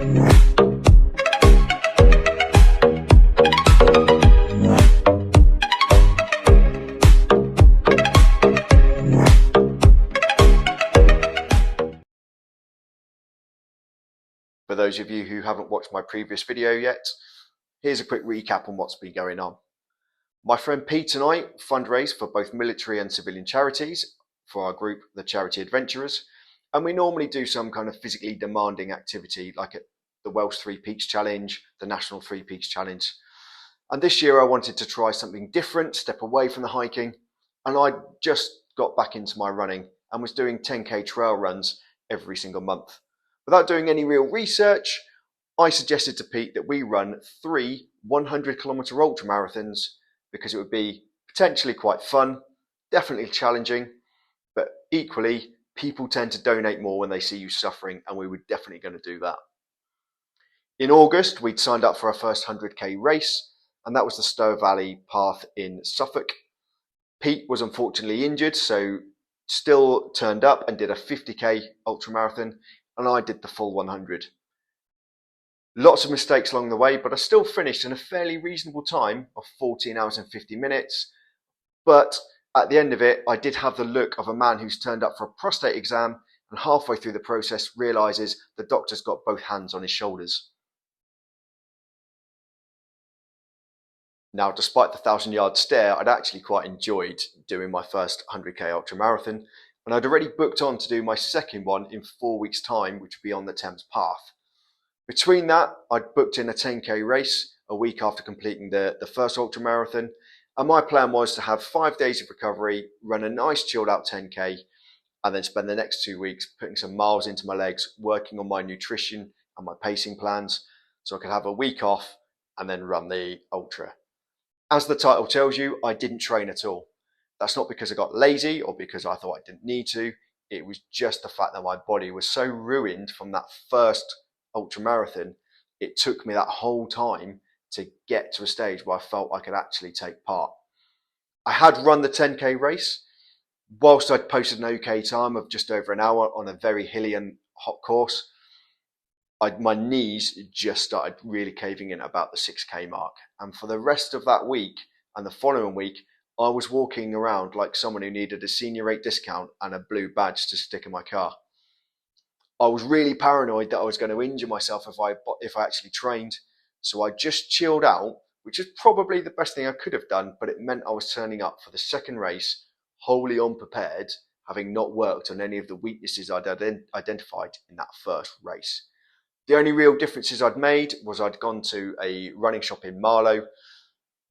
For those of you who haven't watched my previous video yet, here's a quick recap on what's been going on. My friend Pete and I fundraise for both military and civilian charities for our group, the Charity Adventurers, and we normally do some kind of physically demanding activity like at the Welsh Three Peaks Challenge, the National Three Peaks Challenge. And this year I wanted to try something different, step away from the hiking, and I just got back into my running and was doing 10k trail runs every single month. Without doing any real research, I suggested to Pete that we run 3 100-kilometre ultra marathons because it would be potentially quite fun, definitely challenging, but equally people tend to donate more when they see you suffering, and we were definitely going to do that. In August, we'd signed up for our first 100k race, and that was the Thames Valley Path in Suffolk. Pete was unfortunately injured, so still turned up and did a 50k ultra marathon, and I did the full 100. Lots of mistakes along the way, but I still finished in a fairly reasonable time of 14 hours and 50 minutes. But at the end of it, I did have the look of a man who's turned up for a prostate exam and halfway through the process realises the doctor's got both hands on his shoulders. Now, despite the 1,000-yard stare, I'd actually quite enjoyed doing my first 100k ultra marathon, and I'd already booked on to do my second one in 4 weeks' time, which would be on the Thames Path. Between that, I'd booked in a 10k race a week after completing the first ultra marathon, and my plan was to have 5 days of recovery, run a nice chilled out 10k, and then spend the next 2 weeks putting some miles into my legs, working on my nutrition and my pacing plans, so I could have a week off and then run the ultra. As the title tells you, I didn't train at all. That's not because I got lazy or because I thought I didn't need to. It was just the fact that my body was so ruined from that first ultra marathon. It took me that whole time to get to a stage where I felt I could actually take part. I had run the 10k race. Whilst I'd posted an okay time of just over an hour on a very hilly and hot course, my knees just started really caving in at about the 6k mark. And for the rest of that week and the following week, I was walking around like someone who needed a senior rate discount and a blue badge to stick in my car. I was really paranoid that I was going to injure myself if I actually trained. So I just chilled out, which is probably the best thing I could have done, but it meant I was turning up for the second race wholly unprepared, having not worked on any of the weaknesses I'd identified in that first race. The only real differences I'd made was I'd gone to a running shop in Marlow.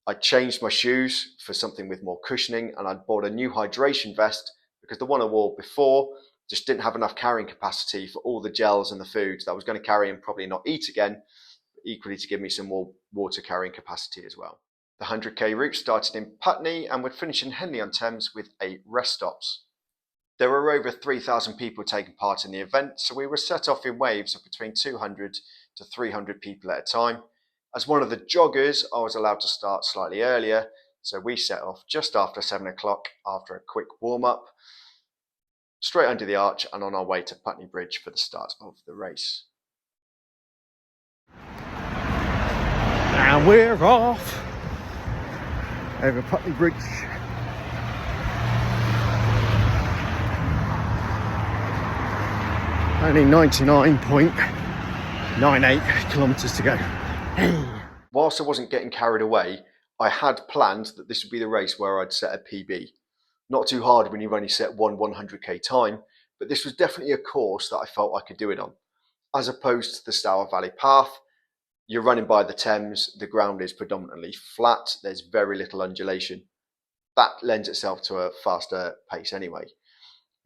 I changed my shoes for something with more cushioning, and I'd bought a new hydration vest because the one I wore before just didn't have enough carrying capacity for all the gels and the foods that I was going to carry and probably not eat again, but equally to give me some more water carrying capacity as well. The 100k route started in Putney and would finish in Henley-on-Thames with 8 rest stops. There were over 3,000 people taking part in the event, so we were set off in waves of between 200 to 300 people at a time. As one of the joggers, I was allowed to start slightly earlier, so we set off just after 7 o'clock after a quick warm-up, straight under the arch and on our way to Putney Bridge for the start of the race. And we're off over Putney Bridge. Only 99.98 kilometres to go. Whilst I wasn't getting carried away, I had planned that this would be the race where I'd set a PB. Not too hard when you've only set one 100k time, but this was definitely a course that I felt I could do it on. As opposed to the Thames Valley Path, you're running by the Thames, the ground is predominantly flat, there's very little undulation. That lends itself to a faster pace anyway.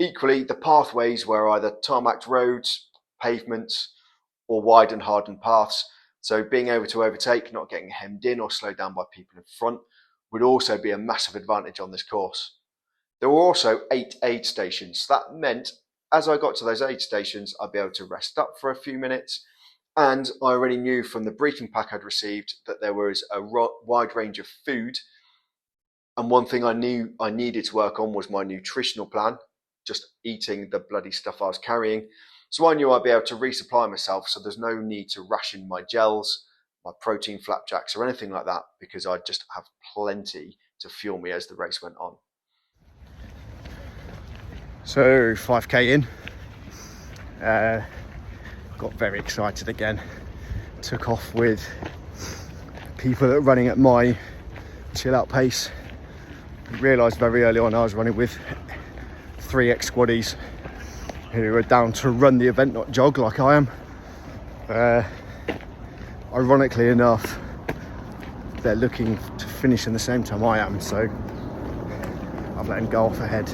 Equally, the pathways were either tarmacked roads, pavements, or wide and hardened paths, so being able to overtake, not getting hemmed in or slowed down by people in front, would also be a massive advantage on this course. There were also 8 aid stations. That meant as I got to those aid stations, I'd be able to rest up for a few minutes. And I already knew from the briefing pack I'd received that there was a wide range of food. And one thing I knew I needed to work on was my nutritional plan, just eating the bloody stuff I was carrying. So I knew I'd be able to resupply myself, so there's no need to ration my gels, my protein flapjacks or anything like that, because I'd just have plenty to fuel me as the race went on. So 5k in, got very excited again. Took off with people that are running at my chill out pace. Realised very early on I was running with 3 ex-squaddies who are down to run the event, not jog like I am. Ironically enough, they're looking to finish in the same time I am, so I've let them go off ahead.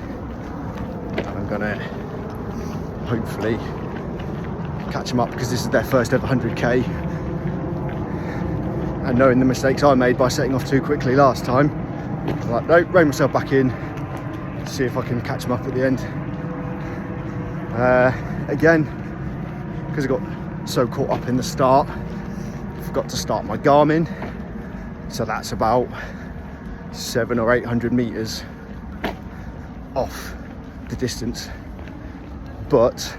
And I'm gonna hopefully catch them up, because this is their first ever 100k. And knowing the mistakes I made by setting off too quickly last time, I'm like, no, rein myself back in, see if I can catch them up at the end. Again, because I got so caught up in the start, I forgot to start my Garmin. So that's about 700 or 800 meters off the distance. But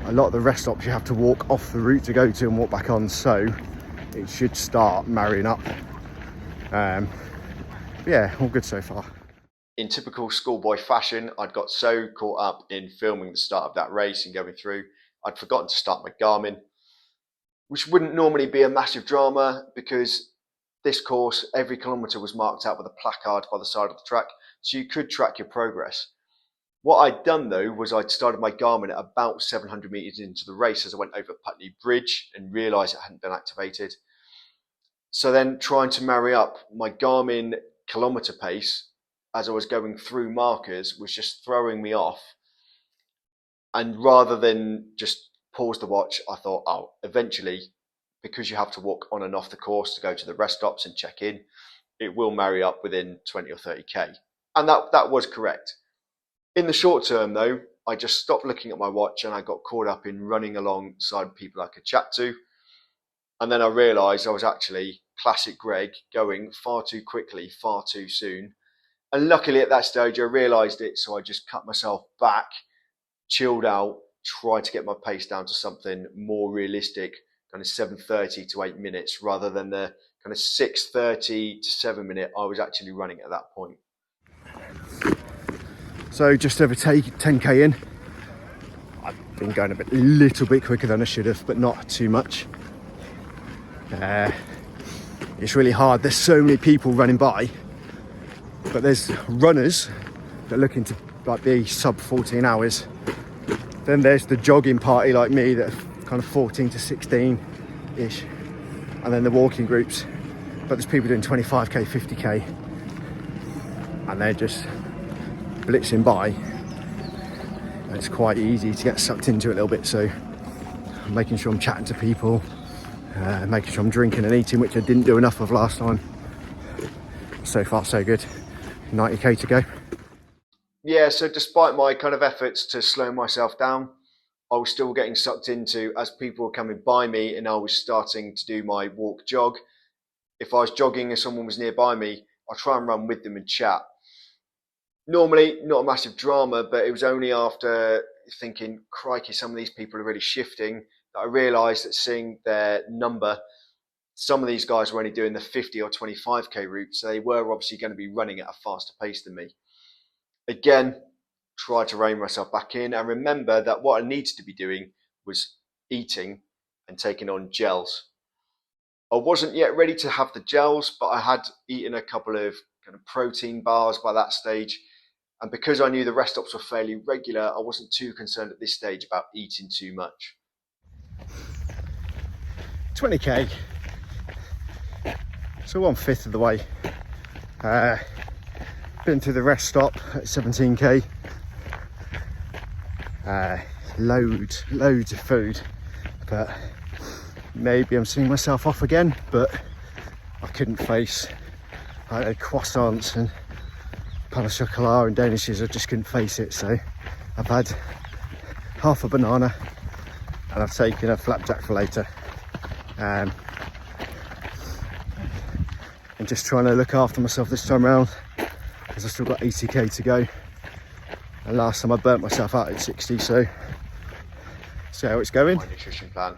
a lot of the rest stops you have to walk off the route to go to and walk back on, so it should start marrying up. Yeah, all good so far. In typical schoolboy fashion, I'd got so caught up in filming the start of that race and going through, I'd forgotten to start my Garmin, which wouldn't normally be a massive drama, because this course, every kilometre was marked out with a placard by the side of the track, so you could track your progress. What I'd done though was I'd started my Garmin at about 700 metres into the race as I went over Putney Bridge and realised it hadn't been activated. So then trying to marry up my Garmin kilometre pace as I was going through markers was just throwing me off. And rather than just pause the watch, I thought, oh, eventually, because you have to walk on and off the course to go to the rest stops and check in, it will marry up within 20 or 30k. And that was correct. In the short term though, I just stopped looking at my watch and I got caught up in running alongside people I could chat to. And then I realised I was actually, classic Greg, going far too quickly, far too soon. And luckily at that stage I realised it, so I just cut myself back, chilled out, tried to get my pace down to something more realistic, kind of 7:30 to 8 minutes, rather than the kind of 6:30 to 7 minute I was actually running at that point. So just over 10k in. I've been going a little bit quicker than I should have, but not too much. It's really hard. There's so many people running by, but there's runners that are looking to like be sub 14 hours. Then there's the jogging party like me that are kind of 14 to 16 ish, and then the walking groups. But there's people doing 25k, 50k, and they're just blitzing by, and it's quite easy to get sucked into it a little bit. So I'm making sure I'm chatting to people, making sure I'm drinking and eating, which I didn't do enough of last time. So far so good. 90k to go. Yeah, so despite my kind of efforts to slow myself down, I was still getting sucked into, as people were coming by me and I was starting to do my walk jog. If I was jogging and someone was nearby me, I'd try and run with them and chat. Normally, not a massive drama, but it was only after thinking, crikey, some of these people are really shifting, that I realised that seeing their number, some of these guys were only doing the 50 or 25k route, so they were obviously going to be running at a faster pace than me. Again, tried to rein myself back in and remember that what I needed to be doing was eating and taking on gels. I wasn't yet ready to have the gels, but I had eaten a couple of kind of protein bars by that stage. And because I knew the rest stops were fairly regular, I wasn't too concerned at this stage about eating too much. 20k. So 1/5 of the way. Been through the rest stop at 17k. Loads of food, but maybe I'm seeing myself off again, but I couldn't face croissants and pain au chocolat and danishes. I just couldn't face it, so I've had half a banana and I've taken a flapjack for later, and just trying to look after myself this time around, because I've still got 80k to go, and last time I burnt myself out at 60, so See how it's going. My nutrition plan.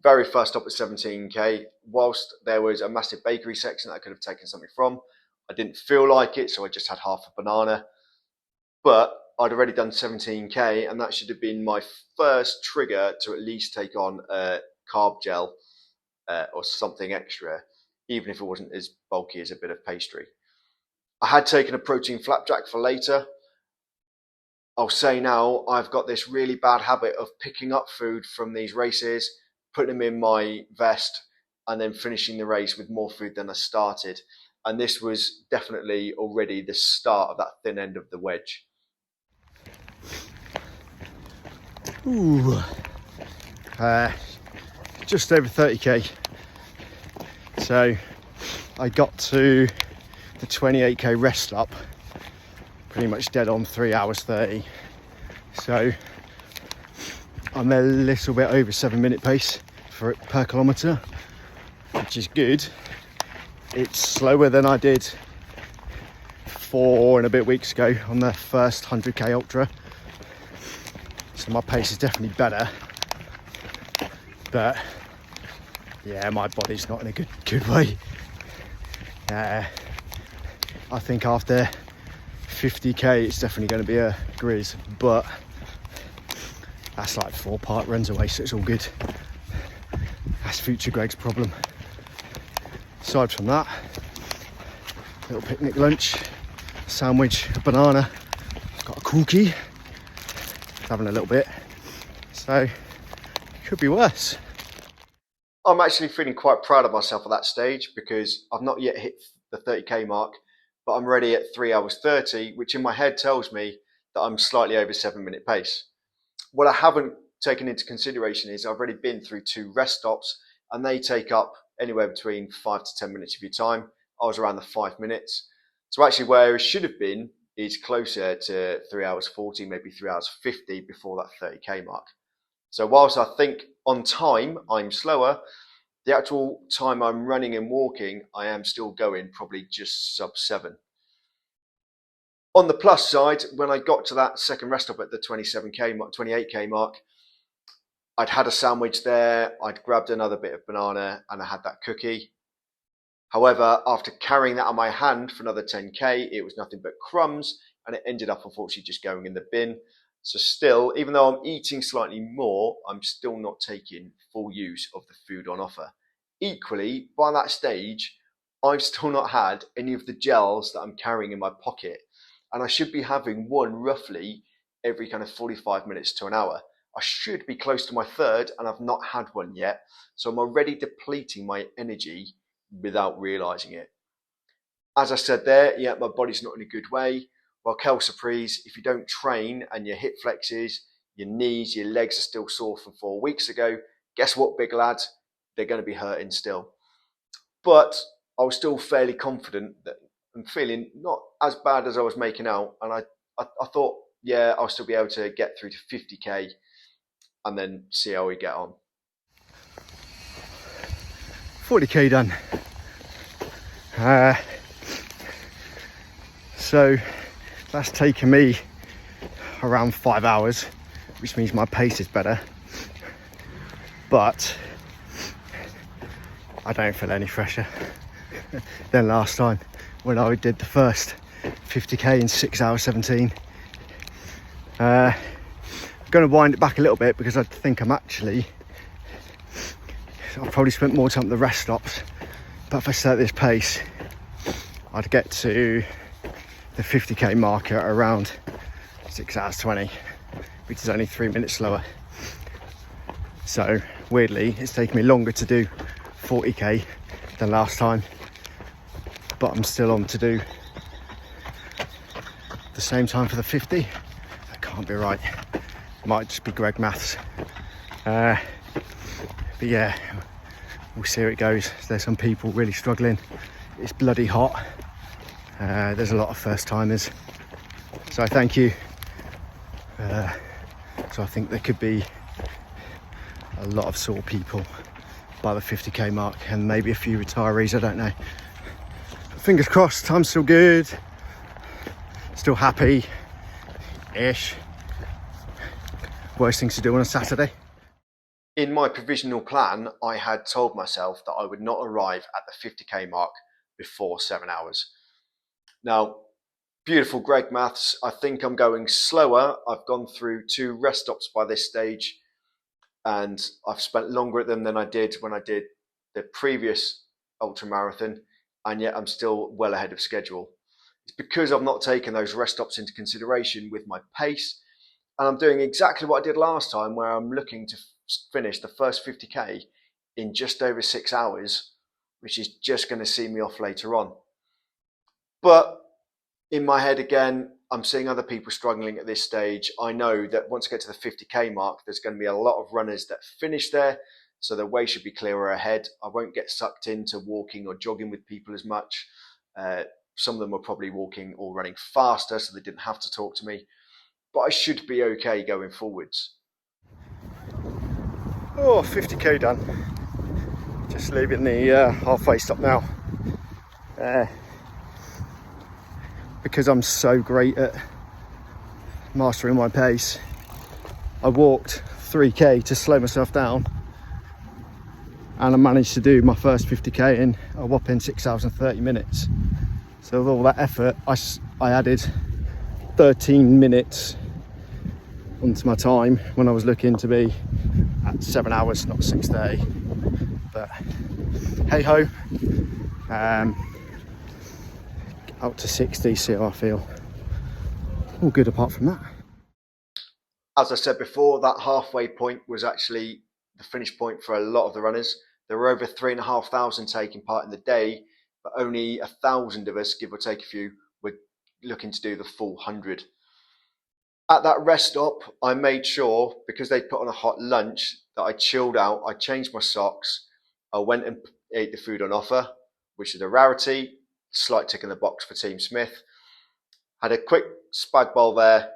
Very first stop at 17k. Whilst there was a massive bakery section that I could have taken something from, I didn't feel like it, so I just had half a banana. But I'd already done 17k, and that should have been my first trigger to at least take on a carb gel or something extra, even if it wasn't as bulky as a bit of pastry. I had taken a protein flapjack for later. I'll say now, I've got this really bad habit of picking up food from these races, putting them in my vest, and then finishing the race with more food than I started. And this was definitely already the start of that thin end of the wedge. Ooh, just over 30k. So I got to the 28k rest stop pretty much dead on 3 hours 30. So I'm a little bit over 7-minute pace per kilometre, which is good. It's slower than I did 4 and a bit weeks ago on the first 100k ultra. So my pace is definitely better. But yeah, my body's not in a good way. I think after 50k it's definitely going to be a grizz, but that's like 4 park runs away, so it's all good. That's future Greg's problem. Aside from that, little picnic lunch, sandwich, a banana, got a cookie, having a little bit, so could be worse. I'm actually feeling quite proud of myself at that stage because I've not yet hit the 30k mark, but I'm already at 3 hours 30, which in my head tells me that I'm slightly over 7-minute pace. What I haven't taken into consideration is I've already been through 2 rest stops, and they take up anywhere between 5 to 10 minutes of your time. I was around the 5 minutes. So actually where it should have been is closer to 3 hours 40, maybe 3 hours 50 before that 30k mark. So whilst I think on time I'm slower, the actual time I'm running and walking, I am still going probably just sub 7. On the plus side, when I got to that second rest stop at the 27k mark, 28k mark, I'd had a sandwich there, I'd grabbed another bit of banana, and I had that cookie. However, after carrying that on my hand for another 10k, it was nothing but crumbs, and it ended up unfortunately just going in the bin. So still, even though I'm eating slightly more, I'm still not taking full use of the food on offer. Equally, by that stage, I've still not had any of the gels that I'm carrying in my pocket. And I should be having one roughly every kind of 45 minutes to an hour. I should be close to my third, and I've not had one yet. So I'm already depleting my energy without realising it. As I said there, yeah, my body's not in a good way. Well, quelle surprise, if you don't train and your hip flexes, your knees, your legs are still sore from 4 weeks ago, guess what, big lad? They're going to be hurting still. But I was still fairly confident that I'm feeling not as bad as I was making out. And I thought, yeah, I'll still be able to get through to 50k and then see how we get on. 40k done. So that's taken me around 5 hours, which means my pace is better, but I don't feel any fresher than last time when I did the first 50k in 6 hours 17. I'm going to wind it back a little bit because I think I've probably spent more time at the rest stops, but if I stay at this pace I'd get to the 50k marker at around 6 hours 20, which is only 3 minutes slower. So weirdly, it's taken me longer to do 40k than last time, but I'm still on to do the same time for the 50. That can't be right. Might just be Greg maths. But yeah, we'll see how it goes. There's some people really struggling. It's bloody hot. There's a lot of first timers, so thank you. So I think there could be a lot of sore people by the 50k mark, and maybe a few retirees, I don't know. But fingers crossed, I'm still good, still happy ish. Worst things to do on a Saturday. In my provisional plan, I had told myself that I would not arrive at the 50k mark before 7 hours. Now, beautiful Greg maths. I think I'm going slower. I've gone through 2 rest stops by this stage, and I've spent longer at them than I did when I did the previous ultra marathon, and yet I'm still well ahead of schedule. It's because I've not taken those rest stops into consideration with my pace, and I'm doing exactly what I did last time, where I'm looking to finish the first 50k in just over 6 hours, which is just going to see me off later on. But in my head again, I'm seeing other people struggling at this stage. I know that once I get to the 50k mark, there's going to be a lot of runners that finish there, so the way should be clearer ahead. I won't get sucked into walking or jogging with people as much. Some of them were probably walking or running faster, so they didn't have to talk to me. But I should be okay going forwards. Oh, 50k done. Just leaving the halfway stop now. Because I'm so great at mastering my pace, I walked 3k to slow myself down, and I managed to do my first 50k in a whopping 6 hours and 30 minutes. So with all that effort, I added 13 minutes onto my time when I was looking to be at 7 hours, not 6:30. But hey ho, out to 60, see how I feel. All good apart from that. As I said before, that halfway point was actually the finish point for a lot of the runners. There were over 3,500 taking part in the day, but only 1,000 of us, give or take a few, were looking to do the full 100. At that rest stop, I made sure, because they put on a hot lunch, that I chilled out. I changed my socks. I went and ate the food on offer, which is a rarity. Slight tick in the box for Team Smith. Had a quick spag bowl there,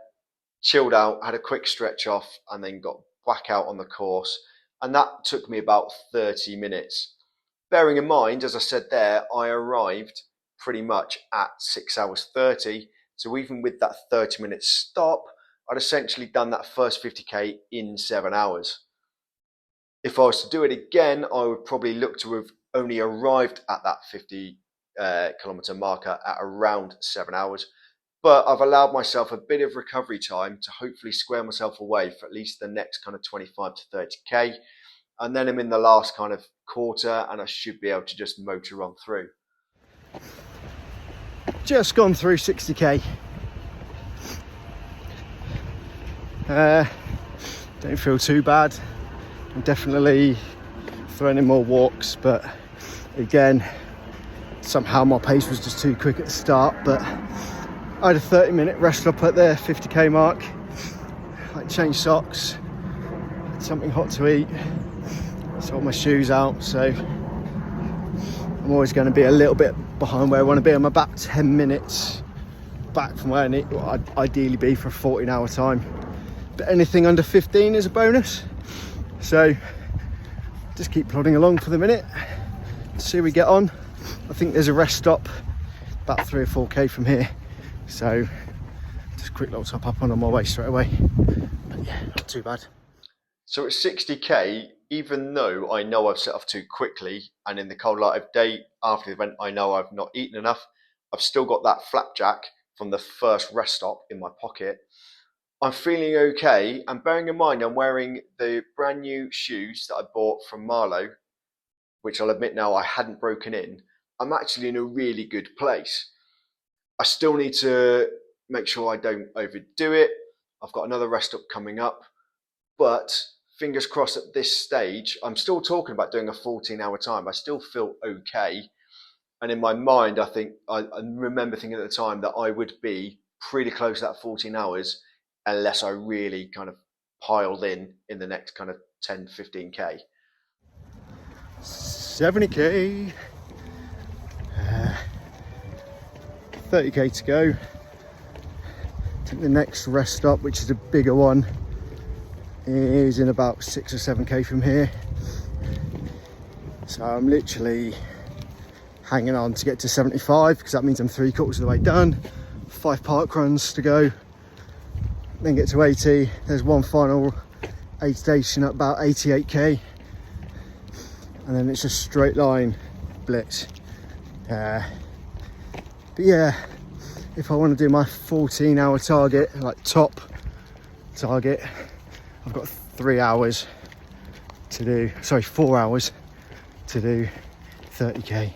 chilled out, had a quick stretch off, and then got back out on the course. And that took me about 30 minutes. Bearing in mind, as I said there, I arrived pretty much at 6 hours 30. So even with that 30-minute stop, I'd essentially done that first 50k in 7 hours. If I was to do it again, I would probably look to have only arrived at that 50 kilometer marker at around 7 hours. But I've allowed myself a bit of recovery time to hopefully square myself away for at least the next kind of 25 to 30k. And then I'm in the last kind of quarter, and I should be able to just motor on through. Just gone through 60k. Don't feel too bad. I'm definitely throwing in more walks, but again, somehow my pace was just too quick at the start. But I had a 30-minute rest stop at the 50k mark. I changed socks, had something hot to eat, sorted my shoes out, so I'm always going to be a little bit behind where I want to be. I'm about 10 minutes back from where I need, well, I'd ideally be for a 14-hour time, but anything under 15 is a bonus. So just keep plodding along for the minute, see how we get on. I think there's a rest stop about 3 or 4k from here, so just a quick little top up on my way straight away. But yeah, not too bad. So at 60k, even though I know I've set off too quickly, and in the cold light of day after the event I know I've not eaten enough, I've still got that flapjack from the first rest stop in my pocket. I'm feeling okay, and bearing in mind I'm wearing the brand new shoes that I bought from Marlow, which I'll admit now I hadn't broken in, I'm actually in a really good place. I still need to make sure I don't overdo it. I've got another rest stop coming up, but fingers crossed at this stage, I'm still talking about doing a 14-hour time. I still feel okay. And in my mind, I think I remember thinking at the time that I would be pretty close to that 14 hours unless I really kind of piled in the next kind of 10, 15k. 70k, 30k to go. I think the next rest stop, which is a bigger one, is in about 6 or 7k from here. So I'm literally hanging on to get to 75, because that means I'm 3/4 of the way done. 5 park runs to go, then get to 80. There's one final aid station at about 88k, and then it's a straight line blitz. But yeah, if I want to do my 14-hour target, like top target, I've got 3 hours to do, sorry, 4 hours to do 30k.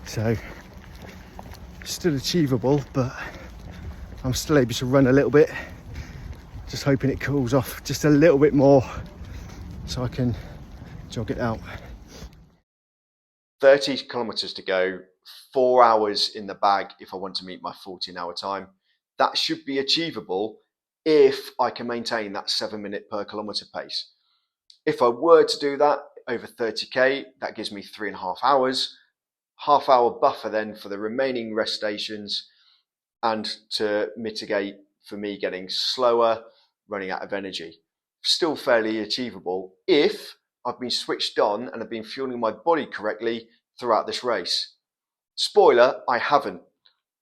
So still achievable, but I'm still able to run a little bit, just hoping it cools off just a little bit more so I can jog it out. 30 kilometers to go, 4 hours in the bag if I want to meet my 14-hour time. That should be achievable if I can maintain that 7 minute per kilometer pace. If I were to do that over 30k, that gives me 3.5 hours, half-hour buffer then for the remaining rest stations, and to mitigate for me getting slower, running out of energy. Still fairly achievable if I've been switched on and have been fueling my body correctly throughout this race. Spoiler, I haven't.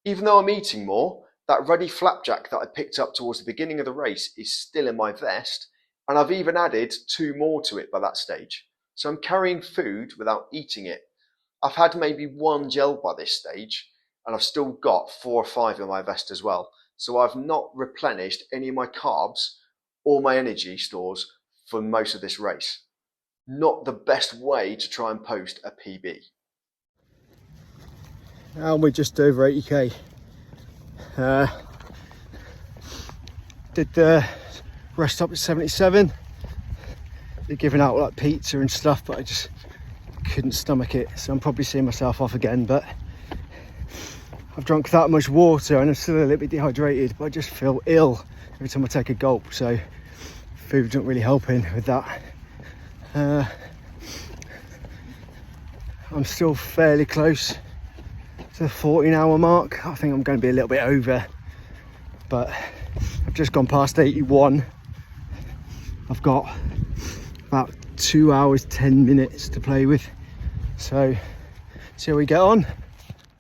Even though I'm eating more, that ruddy flapjack that I picked up towards the beginning of the race is still in my vest, and I've even added 2 more to it by that stage. So I'm carrying food without eating it. I've had maybe 1 gel by this stage, and I've still got 4 or 5 in my vest as well. So I've not replenished any of my carbs or my energy stores for most of this race. Not the best way to try and post a PB. And we're just over 80k. Did the rest stop at 77. They're giving out like pizza and stuff, but I just couldn't stomach it, so I'm probably seeing myself off again. But I've drunk that much water and I'm still a little bit dehydrated, but I just feel ill every time I take a gulp, so food's not really helping with that. I'm still fairly close to the 14-hour mark. I think I'm going to be a little bit over, but I've just gone past 81. I've got about 2 hours 10 minutes to play with, so see how we get on.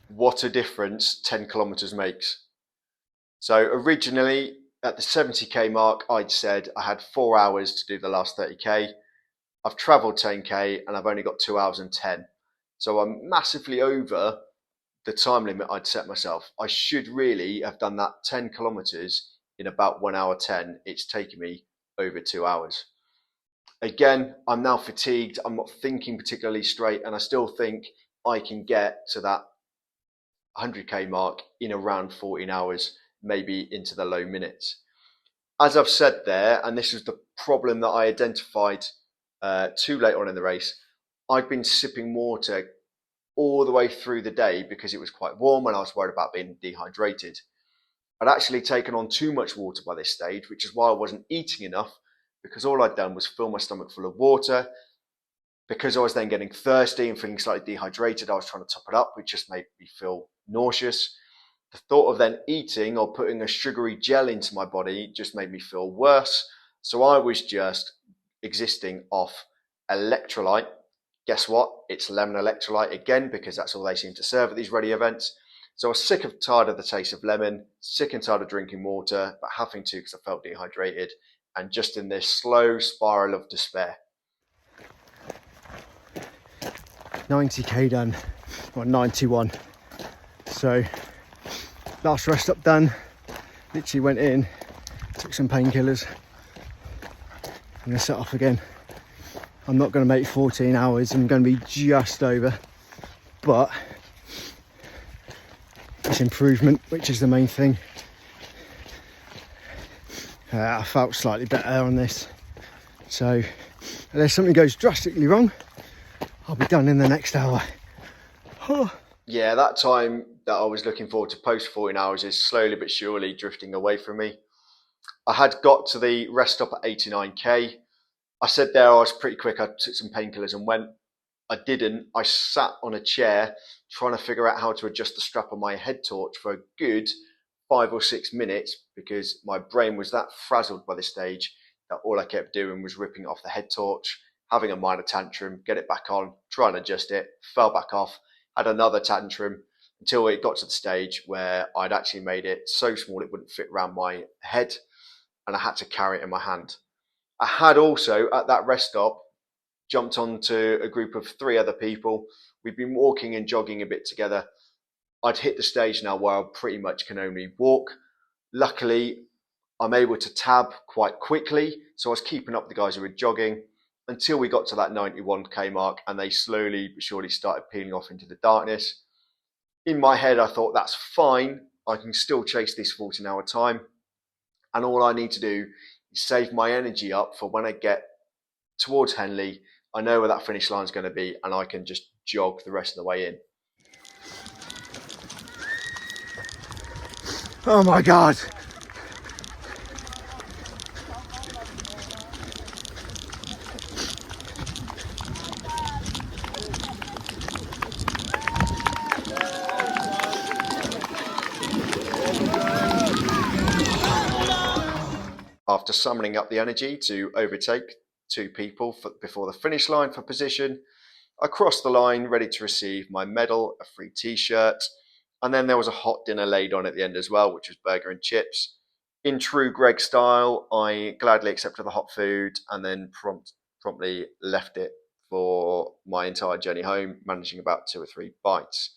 What a difference 10 kilometers makes. So originally at the 70k mark, I'd said I had 4 hours to do the last 30k. I've traveled 10k and I've only got 2 hours and 10. So I'm massively over the time limit I'd set myself. I should really have done that 10 kilometers in about 1 hour 10. It's taken me over 2 hours. Again, I'm now fatigued. I'm not thinking particularly straight, and I still think I can get to that 100k mark in around 14 hours, maybe into the low minutes. As I've said there, and this is the problem that I identified too late on in the race, I've been sipping water all the way through the day because it was quite warm and I was worried about being dehydrated. I'd actually taken on too much water by this stage, which is why I wasn't eating enough, because all I'd done was fill my stomach full of water. Because I was then getting thirsty and feeling slightly dehydrated, I was trying to top it up, which just made me feel nauseous. The thought of then eating or putting a sugary gel into my body just made me feel worse. So I was just existing off electrolyte. Guess what? It's lemon electrolyte again, because that's all they seem to serve at these ready events. So I was sick and tired of the taste of lemon, sick and tired of drinking water, but having to because I felt dehydrated, and just in this slow spiral of despair. 90k done, or 91. So last rest stop done. Literally went in, took some painkillers, I'm gonna set off again. I'm not gonna make 14 hours, I'm gonna be just over, but it's improvement, which is the main thing. I felt slightly better on this, so unless something goes drastically wrong, I'll be done in the next hour. Yeah, that time that I was looking forward to post 14 hours is slowly but surely drifting away from me. I had got to the rest stop at 89k. I said there I was pretty quick. I took some painkillers and went. I didn't. I sat on a chair trying to figure out how to adjust the strap on my head torch for a good 5 or 6 minutes, because my brain was that frazzled by this stage that all I kept doing was ripping it off the head torch, having a minor tantrum, get it back on, try and adjust it, fell back off, had another tantrum, until it got to the stage where I'd actually made it so small it wouldn't fit around my head, and I had to carry it in my hand. I had also, at that rest stop, jumped onto a group of 3 other people. We'd been walking and jogging a bit together. I'd hit the stage now where I pretty much can only walk. Luckily, I'm able to tab quite quickly, so I was keeping up with the guys who were jogging until we got to that 91k mark, and they slowly but surely started peeling off into the darkness. In my head, I thought, that's fine. I can still chase this 14-hour time. And all I need to do is save my energy up for when I get towards Henley. I know where that finish line is going to be, and I can just jog the rest of the way in. Oh my God. After summoning up the energy to overtake 2 people before the finish line for position, I crossed the line ready to receive my medal, a free t-shirt, and then there was a hot dinner laid on at the end as well, which was burger and chips. In true Greg style, I gladly accepted the hot food and then promptly left it for my entire journey home, managing about 2 or 3 bites.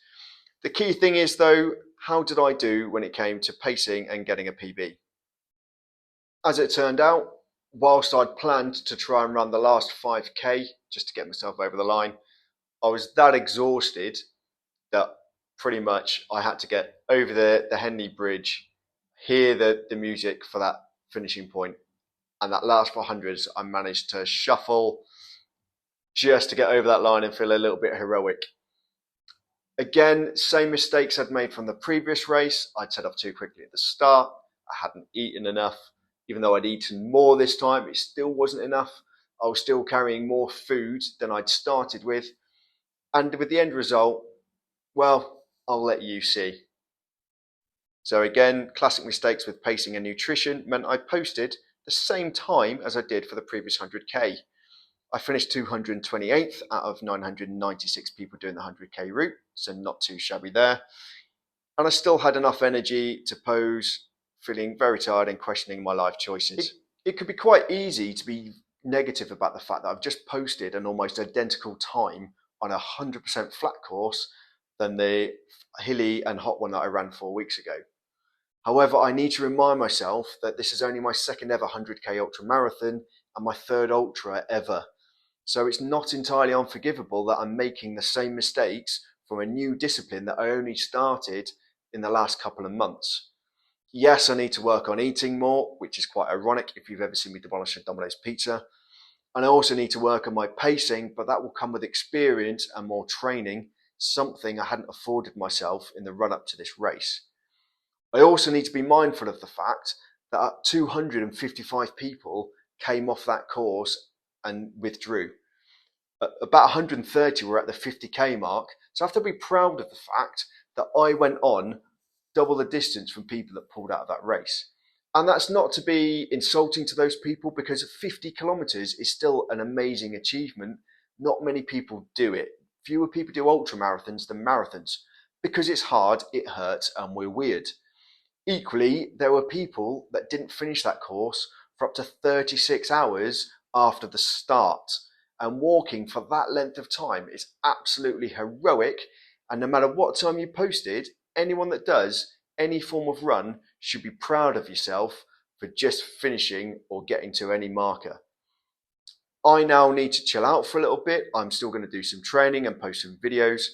The key thing is, though, how did I do when it came to pacing and getting a PB? As it turned out, whilst I'd planned to try and run the last 5k just to get myself over the line, I was that exhausted that pretty much I had to get over the Henley Bridge, hear the music for that finishing point, and that last 400s I managed to shuffle just to get over that line and feel a little bit heroic. Again, same mistakes I'd made from the previous race. I'd set off too quickly at the start. I hadn't eaten enough. Even though I'd eaten more this time, it still wasn't enough. I was still carrying more food than I'd started with. And with the end result, well, I'll let you see. So again, classic mistakes with pacing and nutrition meant I posted the same time as I did for the previous 100k. I finished 228th out of 996 people doing the 100k route, so not too shabby there. And I still had enough energy to pose, feeling very tired and questioning my life choices. It could be quite easy to be negative about the fact that I've just posted an almost identical time on a 100% flat course than the hilly and hot one that I ran 4 weeks ago. However, I need to remind myself that this is only my second ever 100k ultra marathon and my third ultra ever. So it's not entirely unforgivable that I'm making the same mistakes from a new discipline that I only started in the last couple of months. Yes, I need to work on eating more, which is quite ironic if you've ever seen me demolish a Domino's pizza. And I also need to work on my pacing, but that will come with experience and more training, something I hadn't afforded myself in the run-up to this race. I also need to be mindful of the fact that 255 people came off that course and withdrew. About 130 were at the 50k mark, so I have to be proud of the fact that I went on double the distance from people that pulled out of that race. And that's not to be insulting to those people, because 50 kilometers is still an amazing achievement. Not many people do it. Fewer people do ultra marathons than marathons, because it's hard, it hurts, and we're weird. Equally, there were people that didn't finish that course for up to 36 hours after the start. And walking for that length of time is absolutely heroic. And no matter what time you posted, anyone that does any form of run should be proud of yourself for just finishing or getting to any marker. I now need to chill out for a little bit. I'm still going to do some training and post some videos.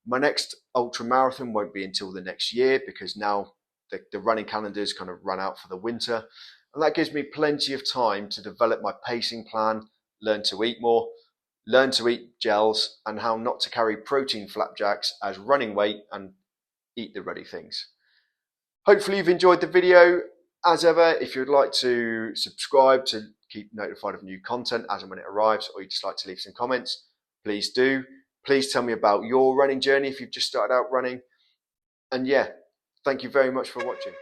My next ultra marathon won't be until the next year, because now the running calendars kind of run out for the winter. And that gives me plenty of time to develop my pacing plan, learn to eat more, learn to eat gels, and how not to carry protein flapjacks as running weight and eat the ready things. Hopefully you've enjoyed the video. As ever, if you'd like to subscribe to keep notified of new content as and when it arrives, or you'd just like to leave some comments, please do. Please tell me about your running journey if you've just started out running. And yeah, thank you very much for watching.